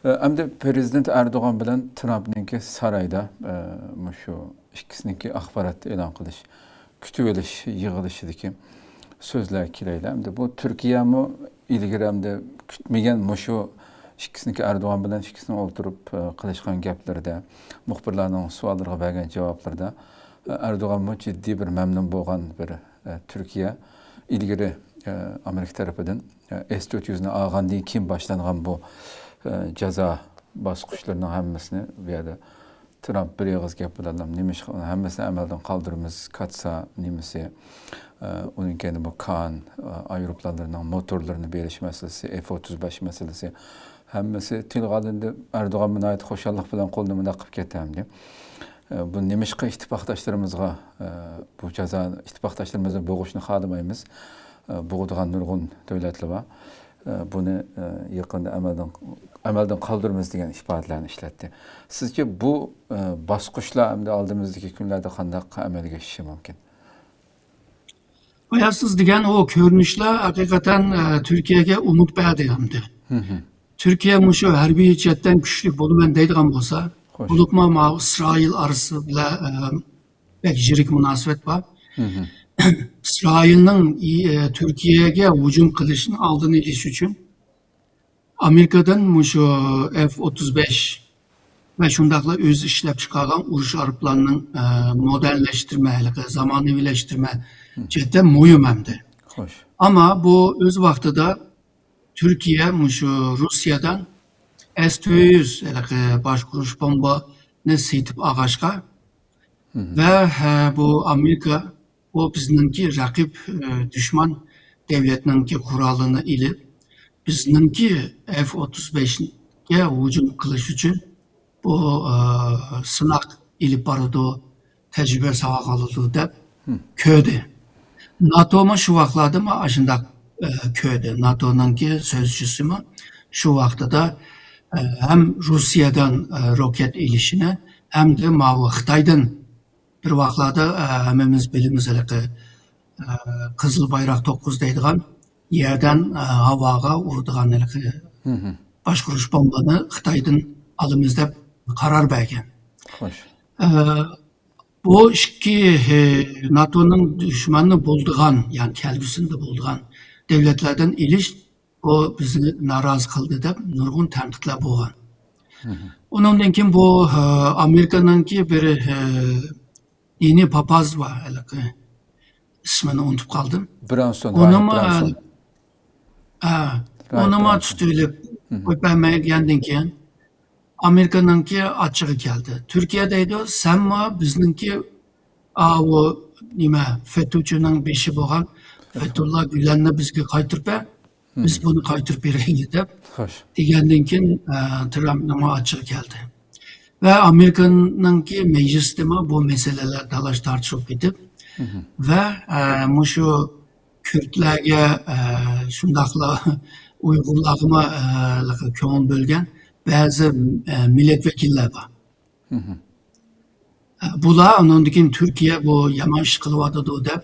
Endi Prezident Erdoğan bilan Trump'ninki sarayda şu ikkisiniki axborot e'lon qilish, kutib olish yig'ilishidagi so'zlar kelaydi. Endi bu Turkiyami ilgari endi kutmagan shu ikkisiniki Erdo'g'an bilan ikkisini o'ltirib qilishgan gaplarda, muxbirlarning savollariga bergan javoblarda Erdo'g'an jiddiy bir mamnun bo'lgan bir Turkiya ilgari Amerika tarafidan S-400'ni olgandan keyin boshlangan bu jazo bosqichlarining hammasini bu yerda Trump bir og'iz gap bilan nemish hammasini amaldan qoldiramiz, katsa nemisi onun kendi bu kan aeroplanlarının motorlarını berish masalasi, F-35 masalasi hammasi tilga olindi. Erdo'g'an bilan aytib xo'shallik bilan qo'lni bunday qilib ketamdi. Bu nemishqa ittifoqdoshlarimizga bu jazo ittifoqdoshlarimizga bo'g'ishni xohlamaymiz. Bo'g'digan nurg'un davlatlar bor. Bunu yaqında amaldan qaldırmamız degan ifodalarni ishlatdi. Sizce bu bosqichlar endi oldimizdagi kunlarda qanday amalga oshishi mumkin? Ayarsız degan o ko'rinishlar haqiqatan Turkiyaga umid berdi hamda. Türkiye mushu harbiy jihatdan kuchli bo'laman deydigan bo'lsa, bo'libmi İsrail arası bilan pek yirik munosabat bor. İsrail'nin Türkiye'ye hücum qilishini oldini olish uchun Amerika'dan mushu F-35 ve shundaqla o'zi ishlab chiqargan urush aeroplanlarning modernleştirme, zamonaviyleştirme jihatdan muhim hamda. Ama bu o'z vaqtida Türkiye mushu Rusya'dan S-400 boshqaruv bombani setib olg'ashqa ve bu Amerika o bizninki rakip düşman devletninki kuralını ilip bizninki F-35'e hücum kılış için bu sınak ilip barıdı, tecrübe sağladı da köydü. NATO'ma şu vaxtlarda mı aşında köydü. NATO'nunki sözcüsü mü şu vaxtta da hem Rusya'dan roket ilişine hem de Xitay'dan bir vaqtlarda hammamiz bilamiz Qizil bayroq 9 deydigan yerdan havoga uradigan boshqaruv bombani Xitoydan olamiz deb qaror bergan. Bu ikki NATO'ning dushmanni bo'ldigan, ya'ni kelgusida bo'ldigan davlatlardan ilish bu bizni norozi qildi deb nurg'un tanqidlar bo'lgan. Undan keyin bu Amerikaningki bir yeni papaz var. İsmini unutup kaldım. Branson. Onama tutulip koypamaya geldiğin ki Amerika'nınki açığı geldi. Türkiye'deydi o sen mi bizninki o nime FETÖ'cünün beşi boğan Fethullah Gülen'le bizge kaytırıp biz bunu kaytırıp vereyim de digendin ki Trump'nama açığı geldi. Ve Amerika'nınki mecliste bu meseleler dalaş tartışıp gidip ve şu Kürtlerge şundakla Uygurlarıma köngül bölgen bazı milletvekiller var. Bula onundakin Türkiye bu yaman şıkılıvadı da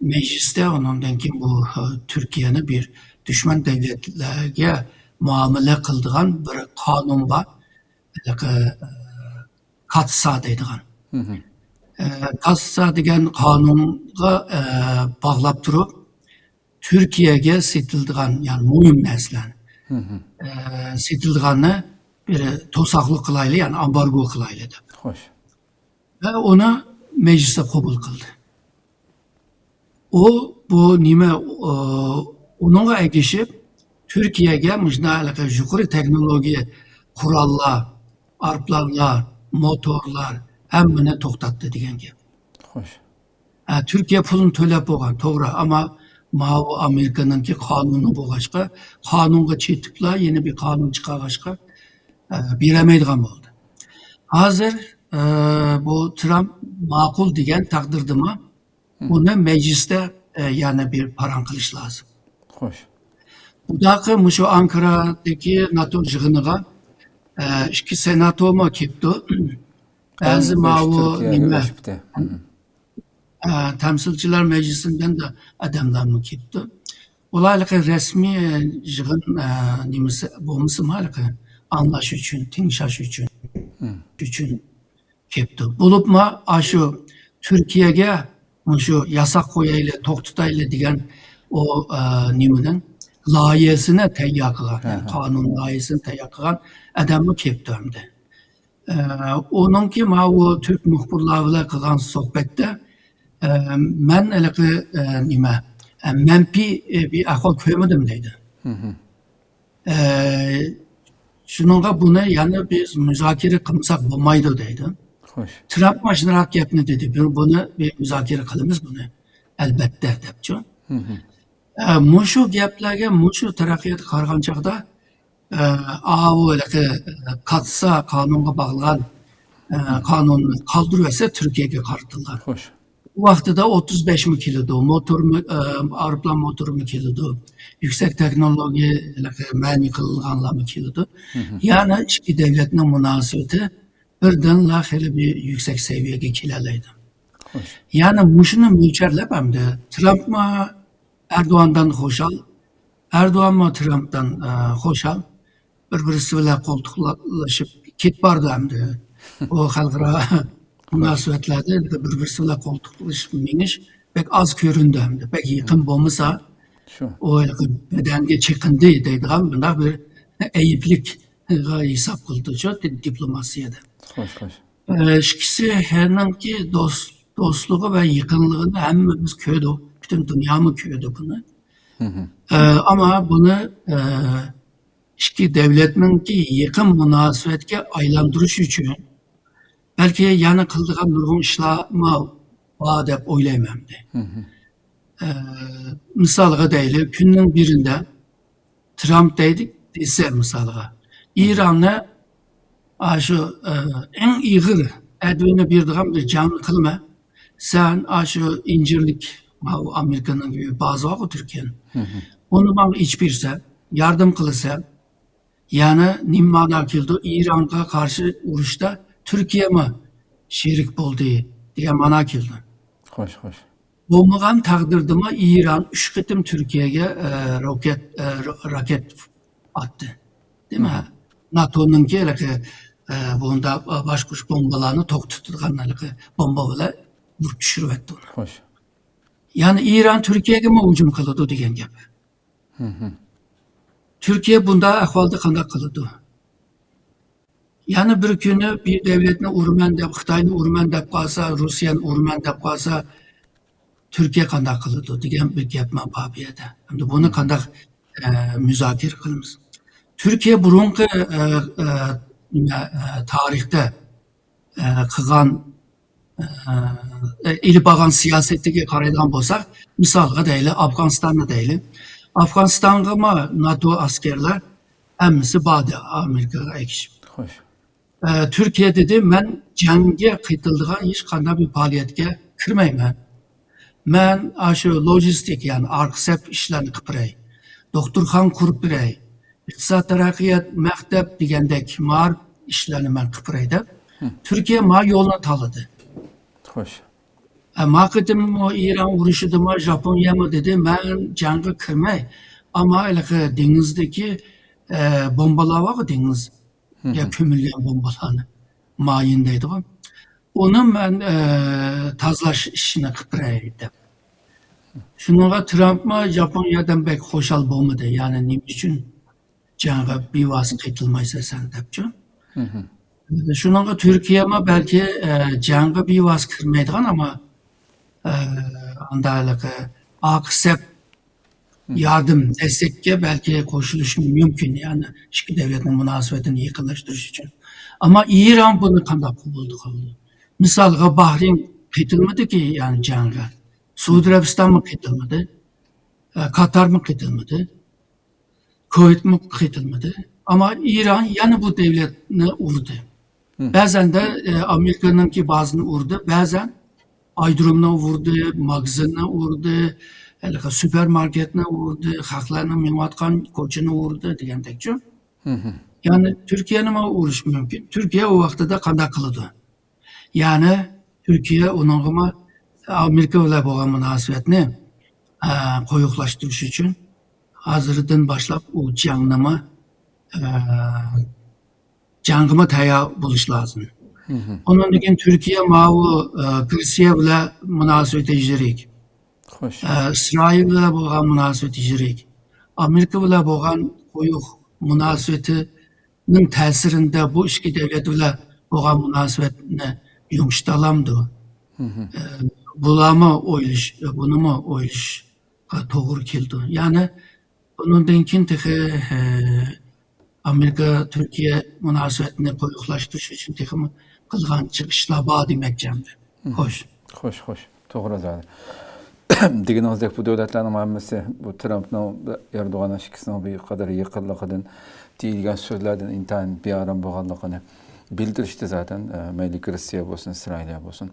mecliste onundakin bu Türkiye'nin bir düşman devletlerge muamele kıldığan bir kanun var. Katsa deydigan. Katsa degan qonunga bağlab turib Türkiye'ye setildigan, yani muhim narsalar setildiganni bir to'saqlik qilayli, yani ambargo qilayli deb. Xo'sh. Ve onu mecliste qabul qildi. O bu nima onunla ergishib Türkiye'ye mujnalaqa yuqori texnologiya qurollar, arplarlar, motorlar hemmini to'xtatdi degan gap. Xo'sh. Türkiye pulini to'lab bo'lgan, to'g'ri, ama bu Amerika'nınki qonuni bo'lg'achqa, qonunga chetiblar yeni bir qonun chiqarg'achqa beramaydigan bo'ldi. Hozir bu Trump ma'qul degan taqdirdami uni mecliste yana bir paran qilish lozim. Xo'sh. Budaqa mushu Ankara'dagi NATO yig'iniga ikki senatoma kelibdi. Ba'zi ma'vu nima temsilciler meclisinden de adamlarını kelibdi. Ularga resmiy yig'in nimasi bo'lmasa malaka anlaş üçün, tinşaş üçün kepti. Bulupma aşu Türkiye'ge şu yasak koyayla, toktutayla diyen o nimenin layihesine teyya kılan, yani kanun layihesine teyya kılan adamı kepti ömde. Onunki ma o Türk muhbirlarıyla kılan sohbette men eleki nime menpi bir ahval koymadım deydi. Şununla bunu yani biz müzakere kılmasak bulmaydı deydi. Hoş. Trump maşını hak yapını dedi. Bunu bir müzakere kılımız bunu. Elbette depçi. Muşu geplerge, muşu terakkiyat kargancakda o katsa kanunga bağlanan kanunu kaldırıverse Türkiye'ye kartıllar. Hoş. Bu vakti da 35 mi kilodu, motor mu, Avrupa motoru mu kilodu, yüksek teknoloji mani kılganlar mı kilodu. Yani iki devletin münasebeti birden laheli bir yüksek seviyeye kileleydi. Hoş. Yani muşunu mülçerlep hem de Trump mı Erdoğan'dan hoşal, Erdoğan mı Trump'tan hoşal, birbirisiyle koltuklaşıp kit vardı hem de o halkara münasebetlerde birbirisiyle koltuklaşıp miniş pek az göründü hem de pek yakın bulmasa Şu. o bedenge çıkındı deydi ama bunda bir eyiplik hesap kıldıcı diplomasiyede. Hoş hoş. İkisi hernanki dostluğu ve yakınlığını hemimiz köydü. Bütün dünya mı köydü bunu. Ama bunu iki devletin ki yakın münasebetke aylandırış için belki yana kıldığım nurgun işlama var dep oylaymam de. Misalga değil, günün birinde Trump deydik, ise misalga. İran'la şu en iğir edvini bir canlı kılma. Sen şu incirlik Amerika'nın gibi bazı var o Türkiye'nin. Onu bana içbirse, yardım kılırsa, yani nimmana kildu İran'a karşı uğraşta Türkiye mi şerik oldu diye mana kildu. Hoş hoş. Olmagan takdirde mi İran 3 kıtım Türkiye'ye raket attı. Değil mi? NATO'nun ki bunda başkuş bombalarını tok tutulgan bombalarla vurup düşürüvetti onu. Hoş. Yani İran Türkiye'ye mi hücum kıldı degan gap. Türkiye bunda ahvalda qanday kıldı. Yani bir günü bir devletini urman dep, Xitayni urman dep qalsa, Rusyani urman dep qalsa, Türkiye qanday kıldı degan bir gap man babiyada. Endi buni qanday müzakir qilamiz. Türkiye burunqi tarixda qilgan ilib olgan siyosatiga qaraydigan bo'lsak, misolga deyli, Afg'onistonni deyli. Afg'onistonga NATO askerlar hammasi bordi Amerikaga ekishib. Hoş. Türkiye dedi, men jangga qitildigan hech qanday bir faoliyatga kirmayman. Men shu logistik, yani arqsep ishlarni qilib beray. Doktorxon qurib beray. Iqtisod taraqqiyot maktab degandek mar ishlarni men qilib beray deb Türkiye ma yo'lni tanladi. Hoş. Maqetim o İran vuruşuduma Japonya mı dedi, ben jangga kirmay. Ama dengizdeki bombalar var deniz. Ya kömürgen bombalarını mayındaydı o. Onu ben tazlaş işine kıpıraydı. Şununla Trump mı Japonya'dan pek hoşal bulmadı. Yani ne için jangga bir vasıta kıtılmaysa sen depçi. Şununla Türkiye mi belki jangga bir vasıta kırmaydıgan ama andaylıkı aksep yardım, destekle belki koşuluşu mümkün. Yani iki devletin münasebetini yakınlaştırış için. Ama İran bunu kandak buldu. Misalga Bahreyn kıtılmadı ki yani jangga. Suudi Arabistan mı kıtılmadı? Katar mı kıtılmadı? Kuveyt mi kıtılmadı? Ama İran yani bu devletine vurdu. Bazen de Amerika'nın ki bazını vurdu. Bazen aydırımına vurdu, magazinine vurdu, süpermarketine vurdu, halklarına mimatkan koçuna vurdu degandekçi. Yani Türkiye'nin uğruş mümkün. Türkiye o vakti de kandak kılıdı. Yani Türkiye onun Amerika ile olan münasebetini koyuklaştırış için hazırdan başlap o canlama jangıma tayyor buluş lazım. Ondan keyin Türkiye mavu Persiya bilan munosabat yirik. Xo'sh. İsrail bilan bo'lgan munosabati yirik. Amerika bilan bo'lgan quyuq munosabatining ta'sirida bu ikki davlat bilan bo'lgan munosabatni yumshata olamdi. Bularni o'ylash, bunimi o'ylashga to'g'ri keldi. Ya'ni bundan keyin Amerika Türkiye munosabatini quyuqlashtirish uchun qilgan chiqishlar bor demoqchiman. Xo'sh. Xo'sh. To'g'ri zodi. Deganingizda bu davlatlarning hammasi bu Trampning Erdo'g'an ikkisining bir qadar yaqinligidan deyilgan so'zlardan intayin bearam bo'lganligini bildirishdi zaten. Mayli Rossiya bo'lsin, Isroil bo'lsin.